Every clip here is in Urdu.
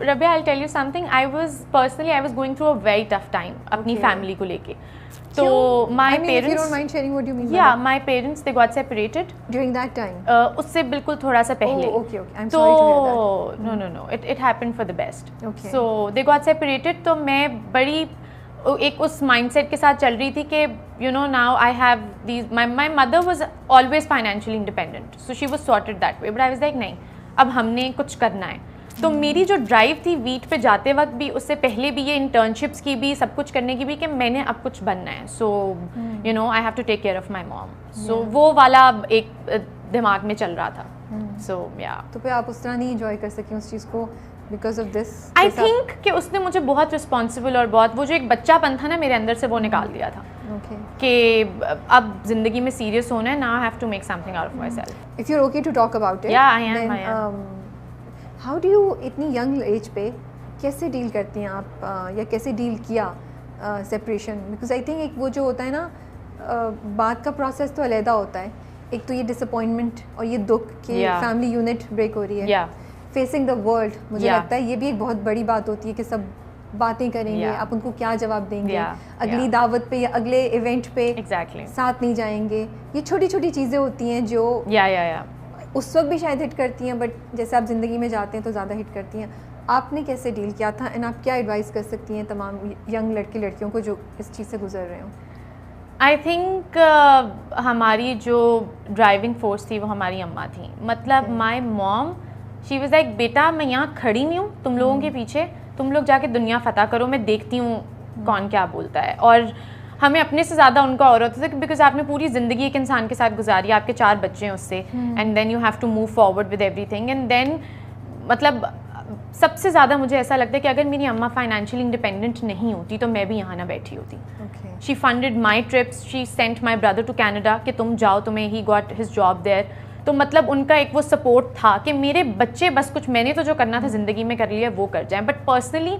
Rabia, I'll tell you something. I was going through a very tough time اپنی فیملی کو لے کے. So my parents, if you don't mind sharing what you mean by that. My parents, they got separated during that time. اس سے بالکل تھوڑا سا پہلے. Okay. I'm sorry to hear that. No. It happened for the best. Okay. So they got separated. تو میں بڑی ایک اس مائنڈ سیٹ کے ساتھ چل رہی تھی کہ now I have these, my mother was always financially independent, so she was sorted that way, but I was like نہیں, اب ہم نے کچھ کرنا ہے. تو میری جو ڈرائیو تھی ویٹ پہ جاتے وقت بھی, اس سے پہلے بھی, یہ انٹرنشپس کی بھی, سب کچھ کرنے کی بھی, کہ میں نے اب کچھ بننا ہے. سو I have to take care of my mom. So وہ والا ایک دماغ میں چل رہا تھا. سو تو پھر آپ اس طرح نہیں انجوائے کر سکیں اس چیز کو because of this. I think کہ اس نے مجھے بہت رسپانسبل اور بہت وہ جو ایک بچہ پن تھا نا میرے اندر سے, وہ نکال دیا تھا کہ اب زندگی میں سیریس ہونا ہے. Now I have to make something out of myself. If you're okay to talk about it. Yeah, I am. How do you اتنی ینگ ایج پہ کیسے ڈیل کرتی ہیں آپ, یا کیسے ڈیل کیا سیپریشن؟ بیکاز آئی تھنک ایک وہ جو ہوتا ہے نا, بات کا پروسیس تو علیحدہ ہوتا ہے. ایک تو یہ ڈس اپوائنٹمنٹ اور یہ دکھ کہ فیملی یونٹ بریک ہو رہی ہے. فیسنگ دا ورلڈ, مجھے لگتا ہے یہ بھی ایک بہت بڑی بات ہوتی ہے کہ سب باتیں کریں گے, آپ ان کو کیا جواب دیں گے اگلی دعوت پہ یا اگلے ایونٹ پہ, ساتھ نہیں جائیں گے. یہ چھوٹی چھوٹی چیزیں ہوتی ہیں جو اس وقت بھی شاید ہٹ کرتی ہیں, بٹ جیسے آپ زندگی میں جاتے ہیں تو زیادہ ہٹ کرتی ہیں. آپ نے کیسے ڈیل کیا تھا, اینڈ آپ کیا ایڈوائز کر سکتی ہیں تمام ینگ لڑکے لڑکیوں کو جو اس چیز سے گزر رہے ہوں؟ آئی تھنک ہماری جو ڈرائیونگ فورس تھی وہ ہماری اماں تھیں. مطلب مائی موم, شی واز لائک, بیٹا میں یہاں کھڑی نہیں ہوں تم لوگوں کے پیچھے, تم لوگ جا کے دنیا فتح کرو, میں دیکھتی ہوں کون کیا بولتا ہے. اور ہمیں اپنے سے زیادہ ان کا اور ہوتا تھا, بیکاز آپ نے پوری زندگی ایک انسان کے ساتھ گزاری, آپ کے 4 بچے ہیں اس سے, and then you have to move forward with ایوری تھنگ. اینڈ دین مطلب سب سے زیادہ مجھے ایسا لگتا ہے کہ اگر میری اماں فائنینشلی انڈیپینڈنٹ نہیں ہوتی تو میں بھی یہاں نہ بیٹھی ہوتی. She funded my trips, she sent my brother to Canada کہ تم جاؤ, تمہیں he got his job there. تو مطلب ان کا ایک وہ سپورٹ تھا کہ میرے بچے بس کچھ, میں نے تو جو کرنا تھا زندگی میں کر لیا وہ کر جائیں. بٹ پرسنلی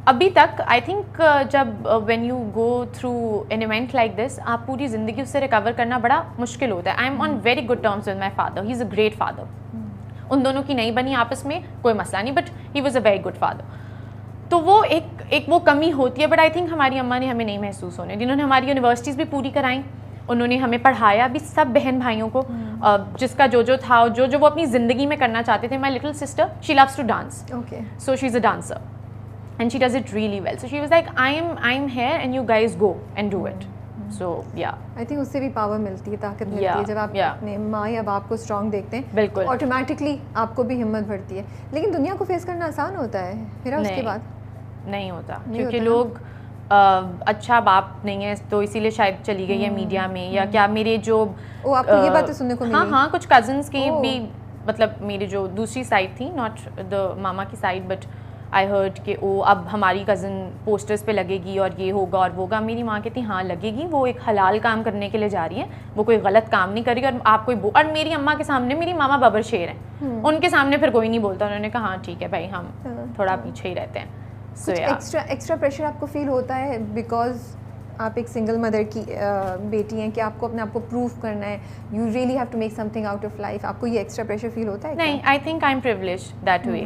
ابھی تک آئی تھنک جب when you go through an event like this, آپ پوری زندگی اس سے ریکور کرنا بڑا مشکل ہوتا ہے. I am on very good terms with my father, he is a great father. ان دونوں کی نہیں بنی آپس میں کوئی مسئلہ نہیں, but he was a very good father. تو وہ ایک وہ کمی ہوتی ہے. بٹ آئی تھنک ہماری اماں نے ہمیں نہیں محسوس ہونے, جنہوں نے ہماری یونیورسٹیز بھی پوری کرائیں, انہوں نے ہمیں پڑھایا بھی, سب بہن بھائیوں کو, جس کا جو تھا, جو وہ اپنی زندگی میں کرنا چاہتے تھے. My little sister, she loves to dance, so she is a dancer and she does it really well. So she was like, I'm here and you guys go and do it. So yeah, I think اس سے بھی پاور ملتی ہے, طاقت ملتی ہے جب آپ اپنے ماں یا باپ کو اسٹرانگ دیکھتے ہیں. بالکل آٹومیٹکلی آپ کو بھی ہمت بڑھتی ہے. لیکن دنیا کو فیس کرنا آسان ہوتا ہے پھر اس کے بعد نہیں ہوتا, کیونکہ لوگ اچھا باپ نہیں ہے تو اسی لیے شاید چلی گئی ہے میڈیا میں, یا کیا میرے جو آپ کو یہ باتیں سننے کو ملی. ہاں کچھ کزنس کی بھی, مطلب میری جو دوسری سائڈ تھی, ناٹ دا ماما کی سائڈ, بٹ آئی ہرڈ کہ اب ہماری کزن پوسٹرز پہ لگے گی اور یہ ہوگا اور وہ ہوگا. میری ماں کہتی ہاں لگے گی, وہ ایک حلال کام کرنے کے لیے جا رہی ہے, وہ کوئی غلط کام نہیں کرے گی. اور آپ کوئی اور میری اماں کے سامنے, میری ماما ببر شیر ہیں, ان کے سامنے پھر کوئی نہیں بولتا. انہوں نے کہا ہاں ٹھیک ہے بھائی, ہم تھوڑا پیچھے ہی رہتے ہیں. ایکسٹرا پریشر آپ کو فیل ہوتا ہے بیکاز آپ ایک سنگل مدر کی بیٹی ہیں کہ آپ کو اپنے آپ کو پروف کرنا ہے, you really have to make something out of life. آپ کو یہ ایکسٹرا پریشر فیل ہوتا ہے؟ نہیں, I think I am privileged that way,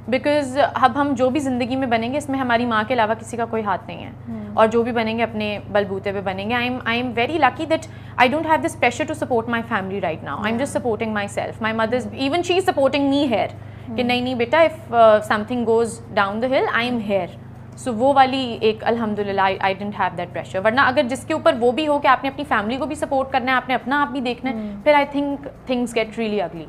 because اب ہم جو بھی زندگی میں بنیں گے اس میں ہماری ماں کے علاوہ کسی کا کوئی ہاتھ نہیں ہے, اور جو بھی بنیں گے اپنے بلبوتے پہ بنیں گے. I am very lucky that I don't have this pressure to support my family right now. I am just supporting myself. My mother even she is supporting me here کہ نہیں بیٹا, if something goes down the hill I am here. سو وہ والی ایک الحمد للہ I didn't have that pressure. ورنہ اگر جس کے اوپر وہ بھی ہو کہ آپ نے اپنی فیملی کو بھی سپورٹ کرنا ہے, آپ نے اپنا آپ بھی دیکھنا ہے, پھر I think things get really ugly.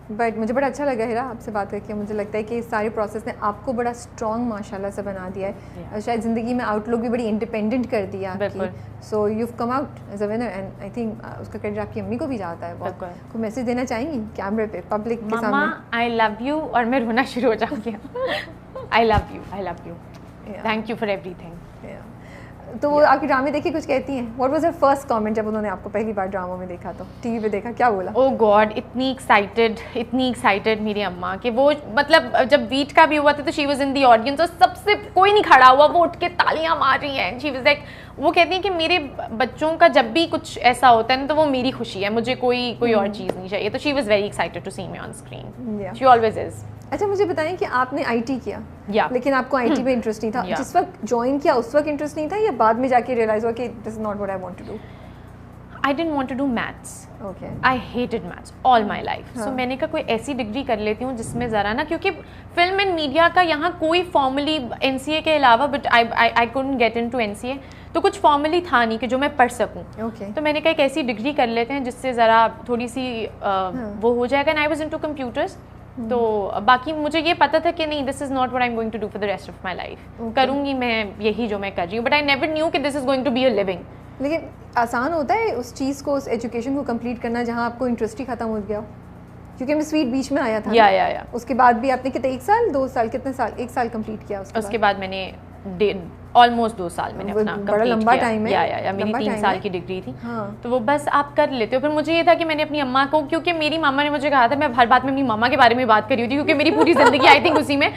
But مجھے بڑا اچھا لگا ہیرا آپ سے بات کر کے. مجھے لگتا ہے کہ اس سارے پروسیس نے آپ کو بڑا اسٹرانگ ماشاء اللہ سے بنا دیا ہے, شاید زندگی میں آؤٹ لک بھی بڑی انڈیپینڈنٹ کر دیا آپ کی. So you come out as a winner, and I think اس کا کریڈٹ آپ کی امی کو بھی جاتا ہے. بہت کوئی میسج دینا چاہیں گی کیمرے پہ پبلک کے سامنے؟ آئی لو یو, اور میں رونا شروع ہو جاؤں گی. I love you, I love you, thank you for every thing. تو وہ آپ کے ڈرامے دیکھ کے کچھ کہتی ہیں؟ What was Hare first comment جب انہوں نے آپ کو پہلی بار ڈراموں میں دیکھا, تو ٹی وی پہ دیکھا, کیا بولا؟ او گاڈ, اتنی ایکسائٹیڈ میری اماں کہ وہ مطلب جب ویٹ کا بھی ہوا تھا تو she was in the audience, اور سب سے کوئی نہیں کھڑا ہوا, وہ اٹھ کے تالیاں مار رہی ہیں. شی واز لائک, وہ کہتی ہیں کہ میرے بچوں کا جب بھی کچھ ایسا ہوتا ہے نا تو وہ میری خوشی ہے, مجھے کوئی اور چیز نہیں چاہیے. تو she was very excited to see me on screen. She always is. اچھا مجھے بتائیں کہ آپ نے آئی ٹی کیا لیکن آپ کو آئی ٹی میں انٹرسٹ نہیں تھا, جس وقت جوائن کیا اس وقت انٹرسٹ نہیں تھا یا بعد میں جا کے ریئلائز ہوا کہ this is not what I want to do? I didn't want to do maths. Okay. I hated maths all my life. So میں نے کہا کوئی ایسی ڈگری کر لیتی ہوں جس میں ذرا نا, کیونکہ فلم اینڈ میڈیا کا یہاں کوئی فارملی NCA کے علاوہ, but I couldn't get into NCA, تو کچھ فارملی تھا نہیں کہ جو میں پڑھ سکوں. تو میں نے کہا ایک ایسی ڈگری کر لیتے ہیں جس سے ذرا تھوڑی سی وہ ہو جائے گا. And I was into computers. تو باقی مجھے یہ پتا تھا کہ نہیں, this is not what I am going to do for the rest of my life. کروں گی میں یہی جو میں کر رہی ہوں, بٹ آئی نیور نیو کہ this is going to be a living. لیکن آسان ہوتا ہے اس چیز کو, اس ایجوکیشن کو کمپلیٹ کرنا جہاں آپ کو انٹرسٹ ہی ختم ہو گیا ہو؟ کیونکہ میں سویٹ بیچ میں آیا تھا. یا اس کے بعد بھی آپ نے کتنے, 1 سال 2 سال, کتنے سال, 1 سال کمپلیٹ کیا اس کے بعد میں نے آلموسٹ 2 سال میں نے اپنا بڑا لمبا ٹائم ہے. یا میری 3 سال کی ڈگری تھی, تو وہ بس آپ کر لیتے ہو. پھر مجھے یہ تھا کہ میں نے اپنی اماں کو, کیونکہ میری ماما نے مجھے کہا تھا, میں ہر بات میں اپنی ماما کے بارے میں بات کری ہوتی, کیونکہ میری پوری زندگی آئی تھنک اسی میں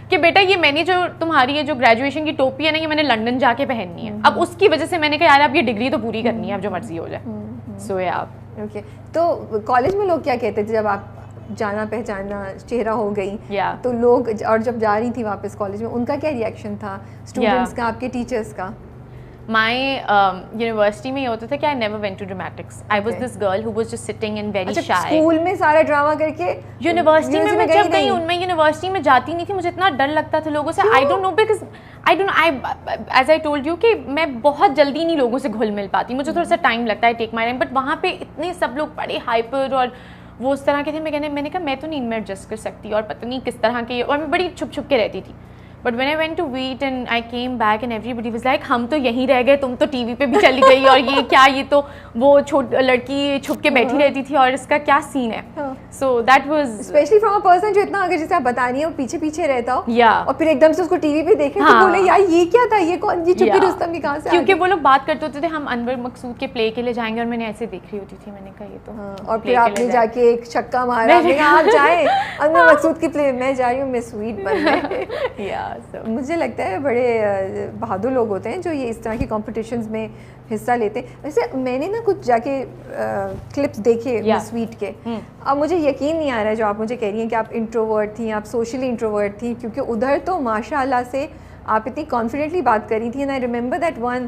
کہ بیٹا یہ میں نے جو تمہاری جو گریجویشن کی ٹوپی ہے نا, یہ میں نے لنڈن جا کے پہننی ہے. اب اس کی وجہ سے میں نے کہا یار اب یہ ڈگری تو پوری کرنی ہے, اب جو مرضی ہو جائے. سو یا اوکے. تو کالج میں لوگ کیا کہتے تھے جب آپ جانا پہچانا چہرہ ہو گئی, تو لوگ, اور جب جا رہی تھی واپس کالج میں, ان کا کیا ریئیکشن تھا, اسٹوڈنٹس کا, آپ کے ٹیچرس کا؟ مائی یونیورسٹی میں یہ ہوتا تھا کہ I never went to dramatics. I was this girl who was just sitting and very shy. School میں سارا ڈرامہ کر کے یونیورسٹی میں جب گئی, میں یونیورسٹی میں جاتی نہیں تھی, مجھے اتنا ڈر لگتا تھا لوگوں سے. I don't know, because I don't, as I told you کہ میں بہت جلدی نہیں لوگوں سے گھل مل پاتی, مجھے تھوڑا سا ٹائم لگتا ہے, ٹیک مائی ٹائم. بٹ وہاں پہ اتنے سب لوگ بڑے ہائپر اور وہ اس طرح کے تھے. میں نے کہا میں تو نہیں ان میں ایڈجسٹ کر سکتی, اور پتہ نہیں کس طرح کے, اور میں بڑی چھپ چھپ کے رہتی تھی. But when I went to wait and I came back and everybody was like ہم تو یہیں رہ گئے, تم تو ٹی وی پہ بھی چلی گئی, اور یہ کیا, یہ تو وہ لڑکی چھپ کے بیٹھی رہتی تھی, اور اس کا کیا سین ہے. So that was especially from a person جو اتنا, اگر جیسے آپ بتا رہی ہیں, وہ پیچھے پیچھے رہتا ہو, اور پھر ایک دم سے اس کو ٹی وی پہ دیکھیں تو بولے یار یہ کیا تھا, یہ کون, یہ چھپی رستم بھی کہاں سے. کیونکہ وہ لوگ بات کرتے ہوتے تھے ہم انور مقصود کے پلے کے لیے جائیں گے, اور میں نے ایسے دیکھ رہی ہوتی تھی. میں نے کہا یہ تو, اور پھر آپ نے جا کے ایک چھکا مارا, آپ جائیں انور مقصود کے پلے, میں جا رہی ہوں, میں سویٹ بن. مجھے لگتا ہے بڑے بہادر لوگ ہوتے ہیں جو یہ اس طرح کی کمپٹیشنز میں حصہ لیتے ہیں. ویسے میں نے نا کچھ جا کے کلپس دیکھے سویٹ کے, اب مجھے یقین نہیں آ رہا ہے جو آپ مجھے کہہ رہی ہیں کہ آپ انٹروورٹ تھیں, آپ سوشلی انٹروورٹ تھیں, کیونکہ ادھر تو ماشاء اللہ سے آپ اتنی کانفیڈنٹلی بات کر رہی تھیں. And I remember that one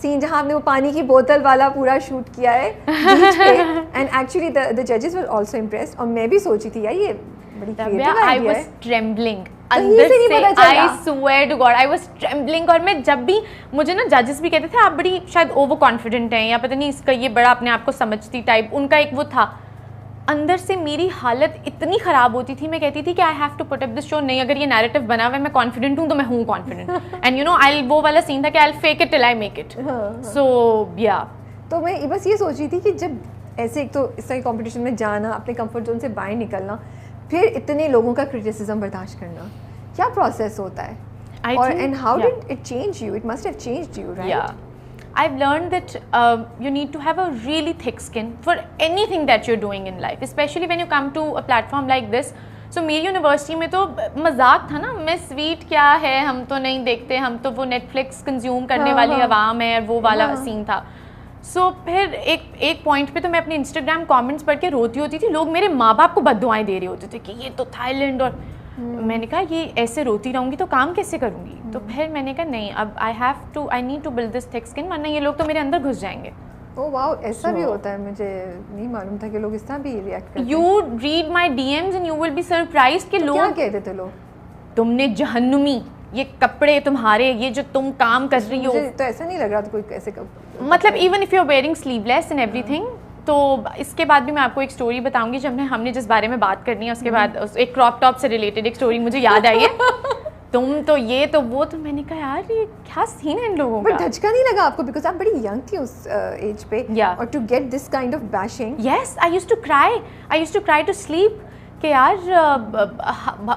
scene جہاں آپ نے وہ پانی کی بوتل والا پورا شوٹ کیا ہے بیچ پہ, اینڈ ایکچولی دا ججز ور آلسو امپریسڈ. اور میں بھی سوچی تھی یار یہ بڑی کریٹو آئیڈیا ہے. اندر سے I swear to God I was trembling. اور میں جب بھی, مجھے نا ججز بھی کہتے تھے آپ بڑی شاید اوور کانفیڈنٹ ہیں, یا پتہ نہیں اس کا یہ بڑا اپنے آپ کو سمجھتی ٹائپ, ان کا ایک وہ تھا. اندر سے میری حالت اتنی خراب ہوتی تھی, میں کہتی تھی کہ آئی ہیو ٹو پٹ اپ دس شو. نہیں, اگر یہ نیریٹو بنا ہوا ہے, میں کانفیڈنٹ ہوں تو میں ہوں کانفیڈنٹ. اینڈ یو نو وہ والا سین تھا کہ I'll fake it till I make it. So yeah. تو میں بس یہ سوچ رہی تھی کہ جب ایسے ایک تو اس طرح کی کمپٹیشن میں جانا, اپنے کمفرٹ زون سے باہر نکلنا, پھر اتنے لوگوں کا کرٹیسزم برداشت کرنا, کیا پروسیس ہوتا ہے, اور and how did it change you? It must have changed you, right? I've learned that you need to have a really thick skin for anything that you're doing in life, especially when you come to a platform like this. So میری یونیورسٹی میں تو مذاق تھا نا, میں سویٹ کیا ہے, ہم تو نہیں دیکھتے, ہم تو وہ نیٹ فلکس کنزیوم کرنے والی عوام ہے, وہ والا سین تھا. سو پھر ایک پوائنٹ پہ تو میں اپنے انسٹاگرام کامنٹس پڑھ کے روتی ہوتی تھی. لوگ میرے ماں باپ کو بد دعائیں دے رہے ہوتے تھے کہ یہ تو تھائی لینڈ, اور میں نے کہا یہ ایسے روتی رہوں گی تو کام کیسے کروں گی. تو پھر میں نے کہا نہیں, اب آئی نیڈ ٹو بلڈ دس تھک اسکن, ورنہ یہ لوگ تو میرے اندر گھس جائیں گے. اوہ واو, ایسا بھی ہوتا ہے, مجھے نہیں معلوم تھا کہ لوگ اس طرح بھی ریئیکٹ کرتے ہیں. You read my D Ms and you will be surprised کہ لوگ کیا کہتے تھے لوگ, تم نے جہنمی, یہ کپڑے تمہارے, یہ جو تم کام کر رہی ہو. تو ایسا نہیں لگ رہا تھا کوئی ایسے, مطلب even if you are wearing sleeveless and ایوری تھنگ. تو اس کے بعد بھی میں آپ کو ایک اسٹوری بتاؤں گی, جب ہم نے جس بارے میں بات کرنی ہے اس کے بعد ایک کراپ ٹاپ سے ریلیٹڈ ایک اسٹوری مجھے یاد آئی ہے. تم تو یہ تو وہ, تو میں نے کہا یار یہ کیا سین ہے ان لوگوں کا. بٹ دھچکا نہیں لگا آپ کو, بیکاز آپ بڑی ینگ تھی اس ایج پہ, اور to get this kind of bashing. Yes, I used to cry to sleep کہ یار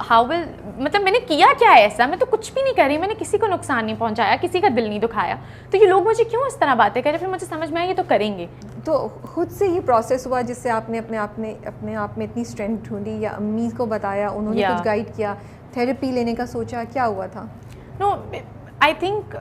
ہاؤ ول, مطلب میں نے کیا کیا ہے ایسا, میں تو کچھ بھی نہیں کر رہی, میں نے کسی کو نقصان نہیں پہنچایا, کسی کا دل نہیں دکھایا, تو یہ لوگ مجھے کیوں اس طرح باتیں کریں. پھر مجھے سمجھ میں آیا یہ تو کریں گے. تو خود سے یہ پروسیس ہوا جس سے آپ نے اپنے آپ میں اتنی اسٹرینتھ ڈھونڈی, یا امی کو بتایا, انہوں نے کچھ گائیڈ کیا, تھیراپی لینے کا سوچا, کیا ہوا تھا؟ نو, آئی تھنک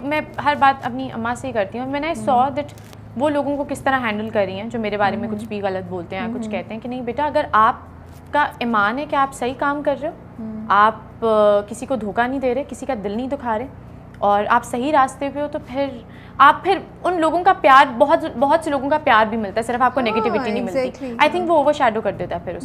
میں ہر بات اپنی اماں سے ہی کرتی ہوں. میں نے سو دیٹ وہ لوگوں کو کس طرح ہینڈل کر رہی ہیں جو میرے بارے میں کچھ بھی غلط بولتے ہیں, کچھ کہتے ہیں کہ نہیں بیٹا اگر آپ کا ایمان ہے کہ آپ صحیح کام کر رہے ہو, آپ کسی کو دھوکہ نہیں دے رہے, کسی کا دل نہیں دکھا رہے, اور آپ صحیح راستے پہ ہو, تو پھر ان لوگوں کا پیار, بہت سے لوگوں کا پیار بھی ملتا ہے, صرف آپ کو نیگیٹیوٹی نہیں ملتی. آئی تھنک وہ اوور شیڈو کر دیتا ہے پھر اس کو.